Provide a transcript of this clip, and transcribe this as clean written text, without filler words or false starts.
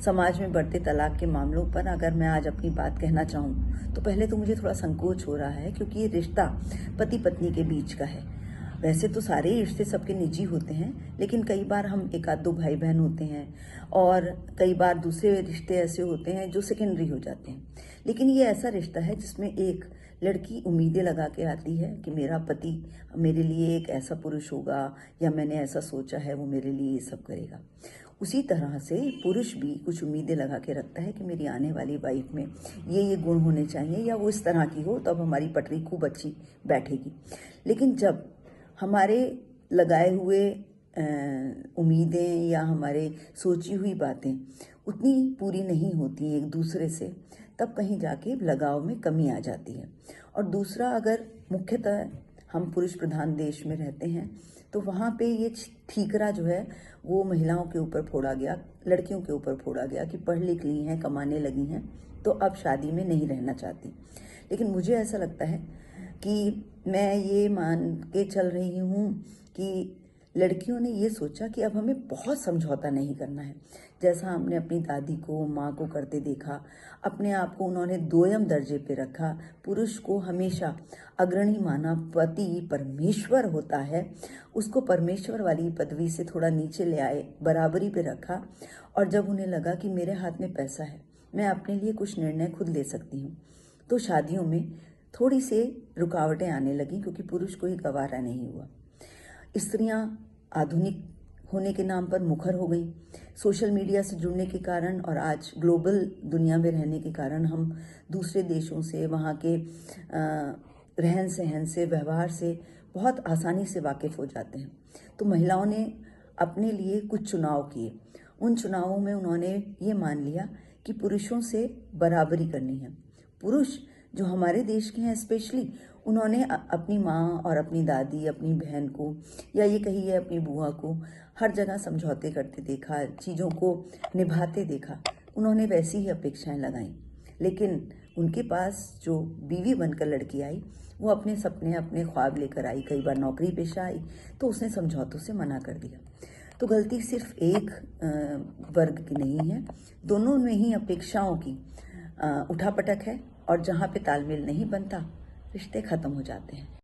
समाज में बढ़ते तलाक के मामलों पर अगर मैं आज अपनी बात कहना चाहूँ तो पहले तो मुझे थोड़ा संकोच हो रहा है, क्योंकि ये रिश्ता पति पत्नी के बीच का है। वैसे तो सारे ही रिश्ते सबके निजी होते हैं, लेकिन कई बार हम एक आध दो भाई बहन होते हैं और कई बार दूसरे रिश्ते ऐसे होते हैं जो सेकेंडरी हो जाते हैं। लेकिन ये ऐसा रिश्ता है जिसमें एक लड़की उम्मीदें लगा के आती है कि मेरा पति मेरे लिए एक ऐसा पुरुष होगा, या मैंने ऐसा सोचा है वो मेरे लिए ये सब करेगा। उसी तरह से पुरुष भी कुछ उम्मीदें लगा के रखता है कि मेरी आने वाली वाइफ में ये गुण होने चाहिए, या वो इस तरह की हो, तब हमारी पटरी खूब अच्छी बैठेगी। लेकिन जब हमारे लगाए हुए उम्मीदें या हमारे सोची हुई बातें उतनी पूरी नहीं होती एक दूसरे से, तब कहीं जाके लगाव में कमी आ जाती है। और दूसरा, अगर मुख्यतः हम पुरुष प्रधान देश में रहते हैं तो वहाँ पे ये ठीकरा जो है वो महिलाओं के ऊपर फोड़ा गया, लड़कियों के ऊपर फोड़ा गया कि पढ़ लिख ली हैं, कमाने लगी हैं, तो अब शादी में नहीं रहना चाहती। लेकिन मुझे ऐसा लगता है कि मैं ये मान के चल रही हूँ कि लड़कियों ने ये सोचा कि अब हमें बहुत समझौता नहीं करना है। जैसा हमने अपनी दादी को, माँ को करते देखा, अपने आप को उन्होंने दोयम दर्जे पे रखा, पुरुष को हमेशा अग्रणी माना, पति परमेश्वर होता है, उसको परमेश्वर वाली पदवी से थोड़ा नीचे ले आए, बराबरी पे रखा। और जब उन्हें लगा कि मेरे हाथ में पैसा है, मैं अपने लिए कुछ निर्णय खुद ले सकती हूँ, तो शादियों में थोड़ी सी रुकावटें आने लगी, क्योंकि पुरुष को ही गवारा नहीं हुआ। स्त्रियां आधुनिक होने के नाम पर मुखर हो गई। सोशल मीडिया से जुड़ने के कारण और आज ग्लोबल दुनिया में रहने के कारण हम दूसरे देशों से, वहाँ के रहन सहन से, व्यवहार से बहुत आसानी से वाकिफ़ हो जाते हैं। तो महिलाओं ने अपने लिए कुछ चुनाव किए। उन चुनावों में उन्होंने ये मान लिया कि पुरुषों से बराबरी करनी है। पुरुष जो हमारे देश के हैं स्पेशली, उन्होंने अपनी माँ और अपनी दादी, अपनी बहन को, या ये कहिए अपनी बुआ को, हर जगह समझौते करते देखा, चीज़ों को निभाते देखा। उन्होंने वैसी ही अपेक्षाएं लगाईं। लेकिन उनके पास जो बीवी बनकर लड़की आई, वो अपने सपने, अपने ख्वाब लेकर आई। कई बार नौकरी पेशा आई तो उसने समझौतों से मना कर दिया। तो गलती सिर्फ एक वर्ग की नहीं है, दोनों में ही अपेक्षाओं की उठापटक है। और जहाँ पे तालमेल नहीं बनता, रिश्ते खत्म हो जाते हैं।